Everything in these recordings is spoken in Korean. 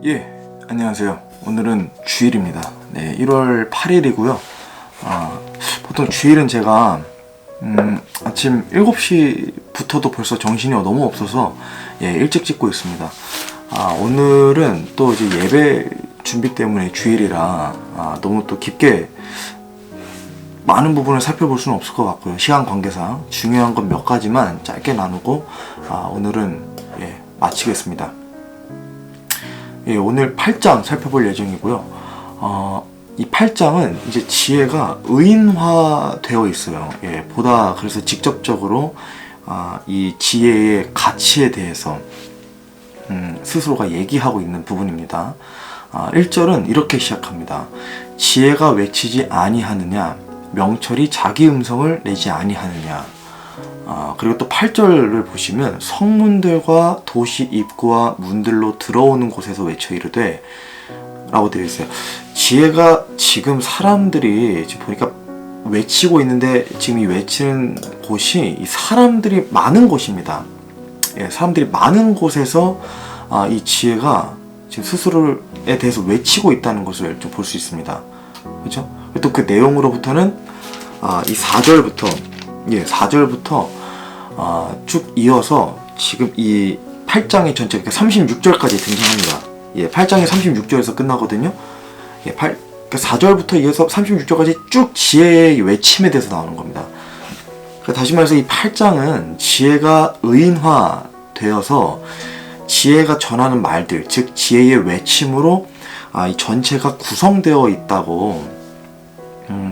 예, 안녕하세요. 오늘은 주일입니다. 네, 1월 8일이고요. 보통 주일은 제가 아침 7시부터도 벌써 정신이 너무 없어서 일찍 찍고 있습니다. 오늘은 또 이제 예배 준비 때문에 주일이라 너무 또 깊게 많은 부분을 살펴볼 수는 없을 것 같고요. 시간 관계상 중요한 건 몇 가지만 짧게 나누고 오늘은 마치겠습니다. 오늘 8장 살펴볼 예정이고요. 이 8장은 이제 지혜가 의인화되어 있어요. 보다 그래서 직접적으로 이 지혜의 가치에 대해서 스스로가 얘기하고 있는 부분입니다. 1절은 이렇게 시작합니다. 지혜가 외치지 아니하느냐, 명철이 자기 음성을 내지 아니하느냐. 그리고 또 8절을 보시면 성문들과 도시 입구와 문들로 들어오는 곳에서 외쳐 이르되 라고 되어 있어요. 지혜가 지금 사람들이 지금 보니까 외치고 있는데 지금 이 외치는 곳이 이 사람들이 많은 곳입니다. 사람들이 많은 곳에서 이 지혜가 지금 스스로에 대해서 외치고 있다는 것을 좀 볼 수 있습니다. 그렇죠? 또 그 내용으로부터는 이 4절부터 쭉 이어서 지금 이 8장의 전체, 그러니까 36절까지 등장합니다. 8장이 36절에서 끝나거든요. 4절부터 이어서 36절까지 쭉 지혜의 외침에 대해서 나오는 겁니다. 그러니까 다시 말해서 이 8장은 지혜가 의인화되어서 지혜가 전하는 말들, 즉 지혜의 외침으로 이 전체가 구성되어 있다고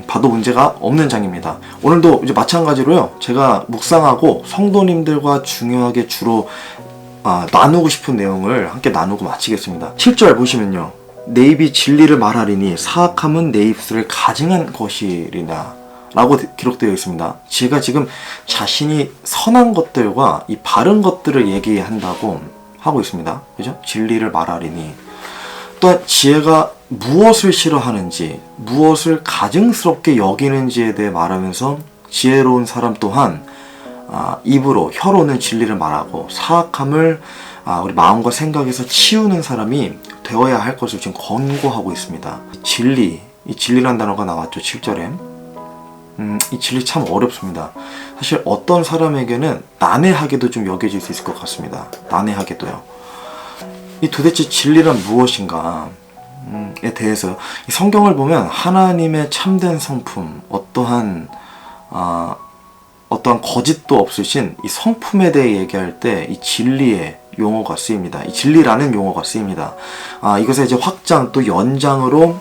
봐도 문제가 없는 장입니다. 오늘도 이제 마찬가지로요. 제가 묵상하고 성도님들과 중요하게 주로 나누고 싶은 내용을 함께 나누고 마치겠습니다. 7절 보시면요. 내 입이 진리를 말하리니 사악함은 내 입술을 가증한 것이리나 라고 기록되어 있습니다. 제가 지금 자신이 선한 것들과 이 바른 것들을 얘기한다고 하고 있습니다. 그죠? 진리를 말하리니. 또한 지혜가 무엇을 싫어하는지, 무엇을 가증스럽게 여기는지에 대해 말하면서 지혜로운 사람 또한 입으로, 혀로는 진리를 말하고 사악함을 우리 마음과 생각에서 치우는 사람이 되어야 할 것을 지금 권고하고 있습니다. 진리, 이 진리란 단어가 나왔죠. 7절에. 이 진리 참 어렵습니다. 사실 어떤 사람에게는 난해하게도 좀 여겨질 수 있을 것 같습니다. 난해하게도요. 이 도대체 진리란 무엇인가? 에 대해서 이 성경을 보면 하나님의 참된 성품, 어떠한 거짓도 없으신 이 성품에 대해 얘기할 때 이 진리의 용어가 쓰입니다. 이 진리라는 용어가 쓰입니다. 이것의 이제 확장 또 연장으로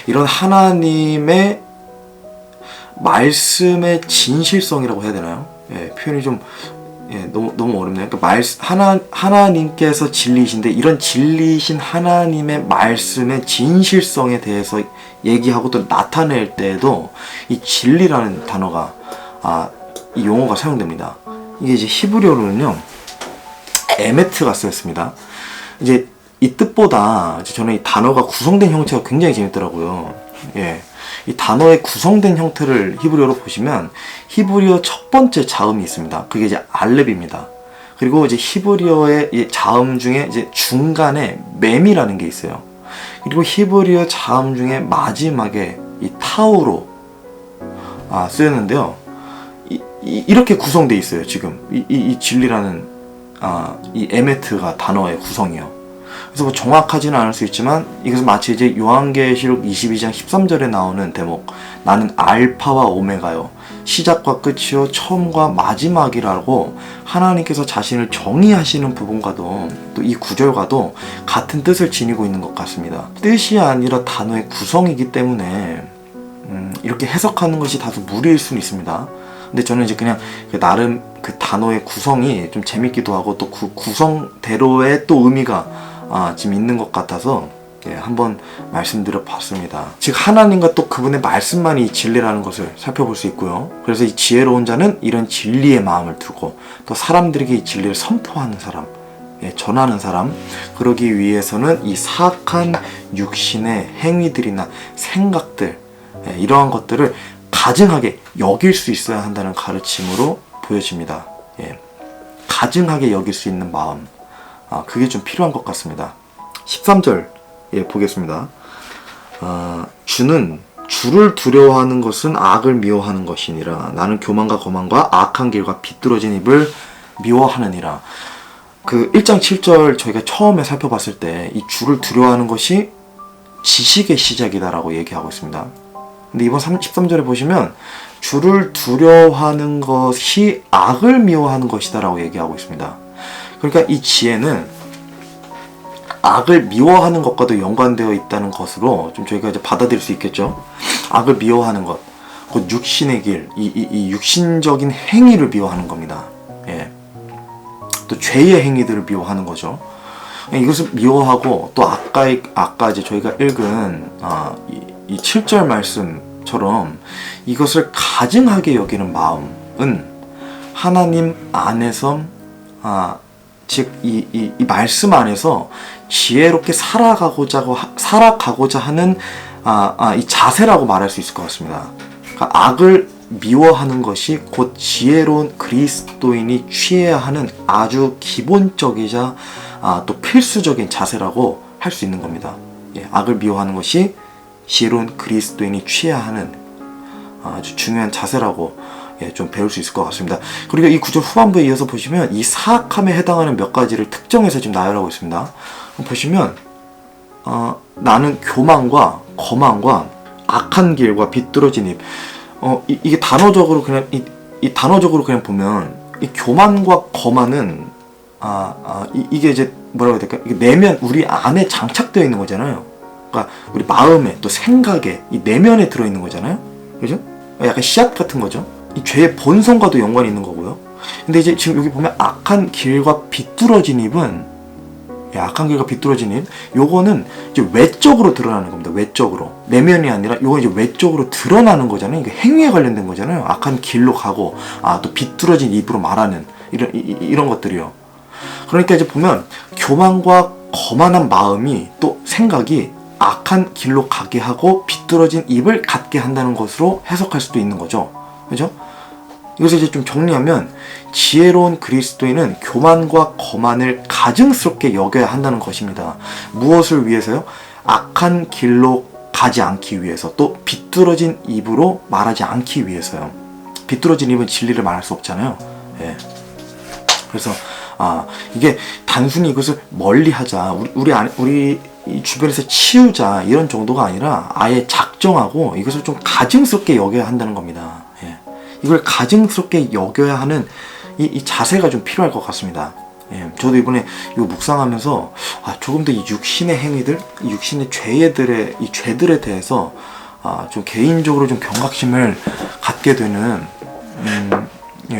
이런 하나님의 말씀의 진실성이라고 해야 되나요? 표현이 좀 너무 어렵네요. 그러니까 하나님께서 진리이신데 이런 진리이신 하나님의 말씀의 진실성에 대해서 얘기하고 또 나타낼 때에도 이 진리라는 단어가 이 용어가 사용됩니다. 이게 이제 히브리어로는요 에메트가 쓰였습니다. 이제 이 뜻보다 저는 이 단어가 구성된 형태가 굉장히 재밌더라고요. 이 단어의 구성된 형태를 히브리어로 보시면 히브리어 첫 번째 자음이 있습니다. 그게 이제 알렙입니다. 그리고 이제 히브리어의 이 자음 중에 이제 중간에 mem이라는 게 있어요. 그리고 히브리어 자음 중에 마지막에 이 타우로 쓰였는데요. 이렇게 구성되어 있어요. 지금 이 진리라는 이 에메트가 단어의 구성이요. 그래서 뭐 정확하지는 않을 수 있지만 이것은 마치 이제 요한계시록 22장 13절에 나오는 대목, 나는 알파와 오메가요, 시작과 끝이요 처음과 마지막이라고 하나님께서 자신을 정의하시는 부분과도 또 이 구절과도 같은 뜻을 지니고 있는 것 같습니다. 뜻이 아니라 단어의 구성이기 때문에 이렇게 해석하는 것이 다소 무리일 수는 있습니다. 근데 저는 이제 그냥 나름 그 단어의 구성이 좀 재밌기도 하고 또 그 구성대로의 또 의미가 지금 있는 것 같아서 한번 말씀드려 봤습니다. 즉 하나님과 또 그분의 말씀만이 이 진리라는 것을 살펴볼 수 있고요. 그래서 이 지혜로운 자는 이런 진리의 마음을 두고 또 사람들에게 이 진리를 선포하는 사람, 전하는 사람, 그러기 위해서는 이 사악한 육신의 행위들이나 생각들, 이러한 것들을 가증하게 여길 수 있어야 한다는 가르침으로 보여집니다. 가증하게 여길 수 있는 마음, 그게 좀 필요한 것 같습니다. 13절 보겠습니다. 주를 두려워하는 것은 악을 미워하는 것이니라. 나는 교만과 거만과 악한 길과 비뚤어진 입을 미워하느니라. 그 1장 7절 저희가 처음에 살펴봤을 때 이 주를 두려워하는 것이 지식의 시작이다라고 얘기하고 있습니다. 근데 이번 13절에 보시면 주를 두려워하는 것이 악을 미워하는 것이다라고 얘기하고 있습니다. 그러니까 이 지혜는 악을 미워하는 것과도 연관되어 있다는 것으로 좀 저희가 이제 받아들일 수 있겠죠. 악을 미워하는 것, 곧 육신의 길, 이 육신적인 행위를 미워하는 겁니다. 예. 또 죄의 행위들을 미워하는 거죠. 이것을 미워하고 또 아까 이제 저희가 읽은 이 7절 말씀처럼 이것을 가증하게 여기는 마음은 하나님 안에서 즉 이 말씀 안에서 지혜롭게 살아가고자 하는 이 자세라고 말할 수 있을 것 같습니다. 그러니까 악을 미워하는 것이 곧 지혜로운 그리스도인이 취해야 하는 아주 기본적이자 또 필수적인 자세라고 할 수 있는 겁니다. 악을 미워하는 것이 지혜로운 그리스도인이 취해야 하는 아주 중요한 자세라고 좀 배울 수 있을 것 같습니다. 그리고 이 구절 후반부에 이어서 보시면 이 사악함에 해당하는 몇 가지를 특정해서 지금 나열하고 있습니다. 보시면 나는 교만과 거만과 악한 길과 비뚤어진 입. 이게 단어적으로 그냥 이 단어적으로 그냥 보면 이 교만과 거만은 이게 이제 뭐라고 해야 될까? 이게 내면 우리 안에 장착되어 있는 거잖아요. 그러니까 우리 마음에 또 생각에 이 내면에 들어 있는 거잖아요. 그죠? 약간 씨앗 같은 거죠. 이 죄의 본성과도 연관이 있는 거고요. 근데 이제 지금 여기 보면 악한 길과 비뚤어진 입은 악한 길과 비뚤어진 입, 요거는 이제 외적으로 드러나는 겁니다. 외적으로. 내면이 아니라 요건 이제 외적으로 드러나는 거잖아요. 이게 행위에 관련된 거잖아요. 악한 길로 가고, 또 비뚤어진 입으로 말하는 이런 것들이요. 그러니까 이제 보면 교만과 거만한 마음이 또 생각이 악한 길로 가게 하고 비뚤어진 입을 갖게 한다는 것으로 해석할 수도 있는 거죠. 그죠? 이것을 이제 좀 정리하면 지혜로운 그리스도인은 교만과 거만을 가증스럽게 여겨야 한다는 것입니다. 무엇을 위해서요? 악한 길로 가지 않기 위해서, 또 비뚤어진 입으로 말하지 않기 위해서요. 비뚤어진 입은 진리를 말할 수 없잖아요. 그래서 이게 단순히 이것을 멀리하자, 우리 이 주변에서 치우자 이런 정도가 아니라 아예 작정하고 이것을 좀 가증스럽게 여겨야 한다는 겁니다. 이걸 가증스럽게 여겨야 하는 이 자세가 좀 필요할 것 같습니다. 저도 이번에 이거 묵상하면서 조금 더 이 육신의 행위들, 이 육신의 이 죄들에 대해서 좀 개인적으로 좀 경각심을 갖게 되는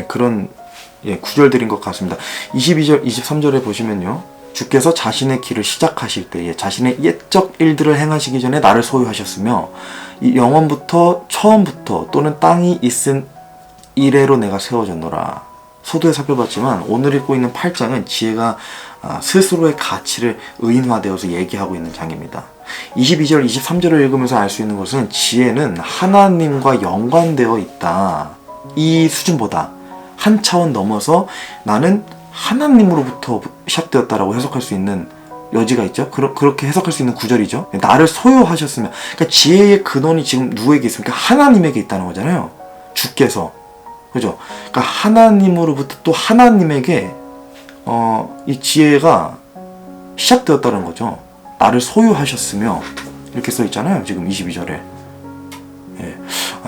그런 구절들인 것 같습니다. 22절, 23절에 보시면요. 주께서 자신의 길을 시작하실 때에 자신의 옛적 일들을 행하시기 전에 나를 소유하셨으며 이 영원부터 처음부터 또는 땅이 있은 이래로 내가 세워졌노라. 소도에 살펴봤지만 오늘 읽고 있는 8장은 지혜가 스스로의 가치를 의인화되어서 얘기하고 있는 장입니다. 22절, 23절을 읽으면서 알 수 있는 것은 지혜는 하나님과 연관되어 있다. 이 수준보다 한 차원 넘어서 나는 하나님으로부터 시작되었다라고 해석할 수 있는 여지가 있죠. 그렇게 해석할 수 있는 구절이죠. 나를 소유하셨으면, 그러니까 지혜의 근원이 지금 누구에게 있습니까? 하나님에게 있다는 거잖아요. 주께서. 그죠? 그러니까 하나님으로부터 또 하나님에게 이 지혜가 시작되었다는 거죠. 나를 소유하셨으며 이렇게 써 있잖아요. 지금 22절에.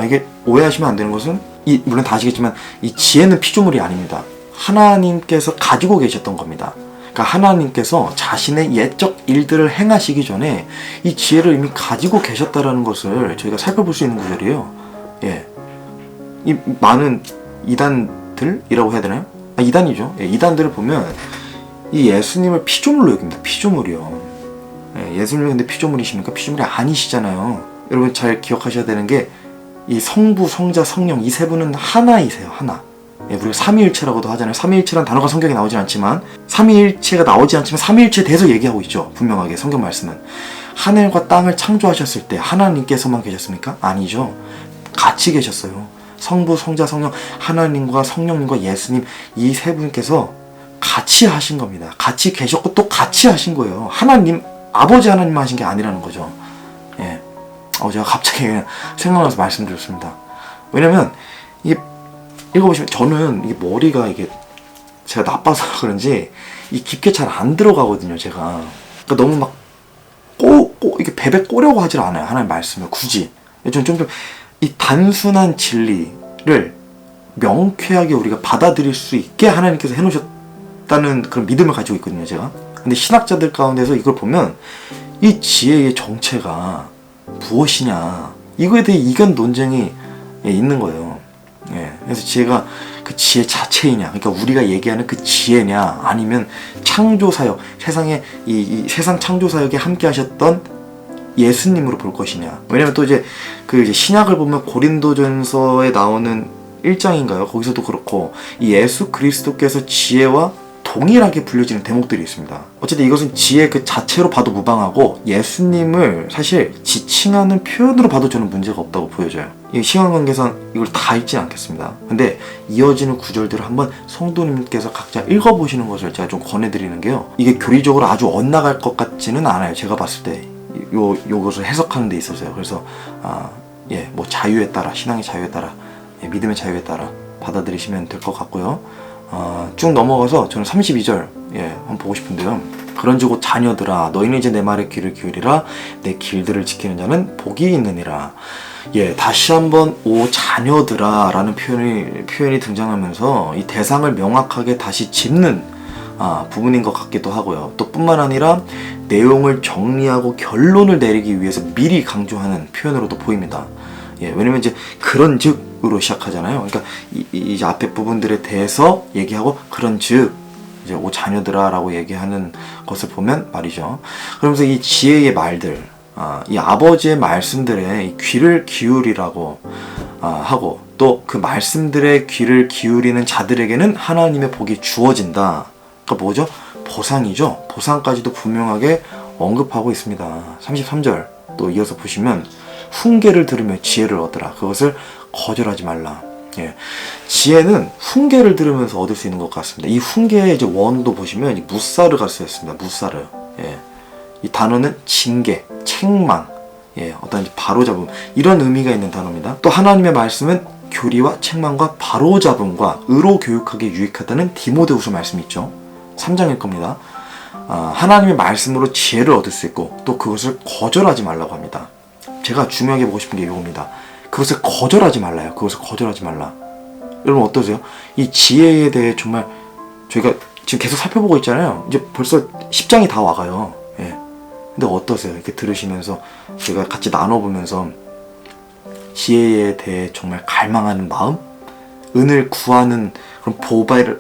이게 오해하시면 안 되는 것은 물론 다 아시겠지만 이 지혜는 피조물이 아닙니다. 하나님께서 가지고 계셨던 겁니다. 그러니까 하나님께서 자신의 옛적 일들을 행하시기 전에 이 지혜를 이미 가지고 계셨다라는 것을 저희가 살펴볼 수 있는 구절이에요. 이 많은 이단들이라고 해야 되나요? 이단이죠. 이단들을 보면 이 예수님을 피조물로 여깁니다. 피조물이요. 예수님이 근데 피조물이십니까? 피조물이 아니시잖아요. 여러분 잘 기억하셔야 되는 게 이 성부, 성자, 성령 이 세 분은 하나이세요. 하나. 우리가 삼위일체라고도 하잖아요. 삼위일체란 단어가 성경에 나오진 않지만 삼위일체가 나오지 않지만 삼위일체에 대해서 얘기하고 있죠. 분명하게 성경 말씀은. 하늘과 땅을 창조하셨을 때 하나님께서만 계셨습니까? 아니죠. 같이 계셨어요. 성부, 성자, 성령, 하나님과 성령님과 예수님 이 세 분께서 같이 하신 겁니다. 같이 계셨고 또 같이 하신 거예요. 하나님 아버지 하나님 하신 게 아니라는 거죠. 예. 제가 갑자기 그냥 생각나서 말씀드렸습니다. 왜냐면 이게 읽어보시면 저는 이게 머리가 이게 제가 나빠서 그런지 이 깊게 잘 안 들어가거든요. 제가 그러니까 너무 막 이렇게 베베 꼬려고 하질 않아요. 하나님 말씀을 굳이 좀 이 단순한 진리를 명쾌하게 우리가 받아들일 수 있게 하나님께서 해놓으셨다는 그런 믿음을 가지고 있거든요. 제가. 근데 신학자들 가운데서 이걸 보면 이 지혜의 정체가 무엇이냐 이거에 대해 이견 논쟁이 있는 거예요. 예, 그래서 지혜가 그 지혜 자체이냐, 그러니까 우리가 얘기하는 그 지혜냐, 아니면 창조사역, 세상에 이 세상 창조사역에 함께 하셨던 예수님으로 볼 것이냐. 왜냐면 또 이제 이제 신약을 보면 고린도전서에 나오는 1장인가요? 거기서도 그렇고 이 예수 그리스도께서 지혜와 동일하게 불려지는 대목들이 있습니다. 어쨌든 이것은 지혜 그 자체로 봐도 무방하고 예수님을 사실 지칭하는 표현으로 봐도 저는 문제가 없다고 보여져요. 이 시간 관계상 이걸 다 읽지는 않겠습니다. 근데 이어지는 구절들을 한번 성도님께서 각자 읽어보시는 것을 제가 좀 권해드리는 게요. 이게 교리적으로 아주 엇나갈 것 같지는 않아요. 제가 봤을 때 요것을 해석하는 데 있어서요. 그래서 뭐 자유에 따라, 신앙의 자유에 따라, 믿음의 자유에 따라 받아들이시면 될 것 같고요. 쭉 넘어가서 저는 32절 한번 보고 싶은데요. 그런즉 곧 자녀들아 너희는 이제 내 말에 귀를 기울이라 내 길들을 지키는 자는 복이 있느니라. 다시 한번 오 자녀들아 라는 표현이 등장하면서 이 대상을 명확하게 다시 짚는 부분인 것 같기도 하고요. 또 뿐만 아니라 내용을 정리하고 결론을 내리기 위해서 미리 강조하는 표현으로도 보입니다. 왜냐면 이제 그런즉으로 시작하잖아요. 그러니까 이제 앞에 부분들에 대해서 얘기하고 그런즉 이제 오 자녀들아 라고 얘기하는 것을 보면 말이죠. 그러면서 이 지혜의 말들, 이 아버지의 말씀들에 이 귀를 기울이라고 하고 또 그 말씀들의 귀를 기울이는 자들에게는 하나님의 복이 주어진다. 그러니까 뭐죠? 보상이죠. 보상까지도 분명하게 언급하고 있습니다. 33절 또 이어서 보시면 훈계를 들으며 지혜를 얻으라. 그것을 거절하지 말라. 지혜는 훈계를 들으면서 얻을 수 있는 것 같습니다. 이 훈계의 이제 원도 보시면 이 무사르가 쓰였습니다. 무사르. 이 단어는 징계, 책망, 어떤 바로잡음 이런 의미가 있는 단어입니다. 또 하나님의 말씀은 교리와 책망과 바로잡음과 의로 교육하기에 유익하다는 디모데후서 말씀이 있죠. 3장일 겁니다. 하나님의 말씀으로 지혜를 얻을 수 있고 또 그것을 거절하지 말라고 합니다. 제가 중요하게 보고 싶은 게 이겁니다. 그것을 거절하지 말라요. 그것을 거절하지 말라. 여러분 어떠세요? 이 지혜에 대해 정말 저희가 지금 계속 살펴보고 있잖아요. 이제 벌써 10장이 다 와가요. 근데 어떠세요? 이렇게 들으시면서 제가 같이 나눠보면서 지혜에 대해 정말 갈망하는 마음? 은을 구하는 그런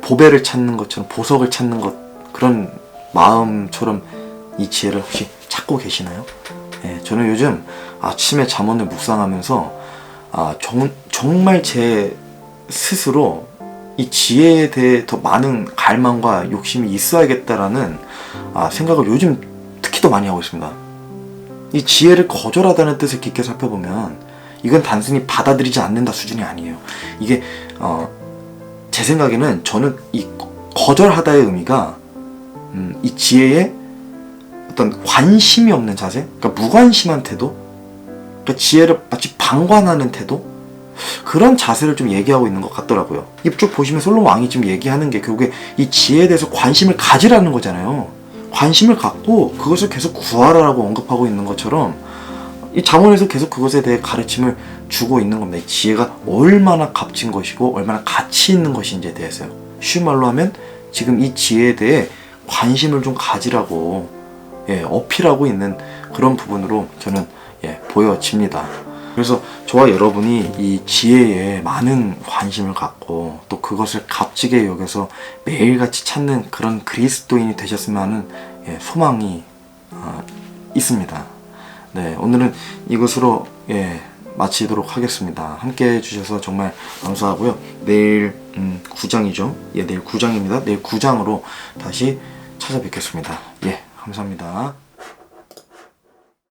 보배를 찾는 것처럼 보석을 찾는 것 그런 마음처럼 이 지혜를 혹시 찾고 계시나요? 저는 요즘 아침에 잠언을 묵상하면서 정말 제 스스로 이 지혜에 대해 더 많은 갈망과 욕심이 있어야겠다라는 생각을 요즘 특히 더 많이 하고 있습니다. 이 지혜를 거절하다는 뜻을 깊게 살펴보면 이건 단순히 받아들이지 않는다 수준이 아니에요. 이게 제 생각에는 저는 이 거절하다의 의미가 이 지혜에 어떤 관심이 없는 자세, 그러니까 무관심한 태도, 그러니까 지혜를 마치 방관하는 태도, 그런 자세를 좀 얘기하고 있는 것 같더라고요. 쭉 보시면 솔로몬 왕이 지금 얘기하는 게 결국에 이 지혜에 대해서 관심을 가지라는 거잖아요. 관심을 갖고 그것을 계속 구하라라고 언급하고 있는 것처럼 이 잠언에서 계속 그것에 대해 가르침을 주고 있는 겁니다. 이 지혜가 얼마나 값진 것이고 얼마나 가치 있는 것인지에 대해서요. 쉬운 말로 하면 지금 이 지혜에 대해 관심을 좀 가지라고 어필하고 있는 그런 부분으로 저는 보여집니다. 그래서 저와 여러분이 이 지혜에 많은 관심을 갖고 또 그것을 값지게 여겨서 매일같이 찾는 그런 그리스도인이 되셨으면 하는 소망이 있습니다. 오늘은 이것으로 마치도록 하겠습니다. 함께 해주셔서 정말 감사하고요. 내일 9장이죠. 내일 9장입니다. 내일 9장으로 다시 찾아뵙겠습니다. 감사합니다.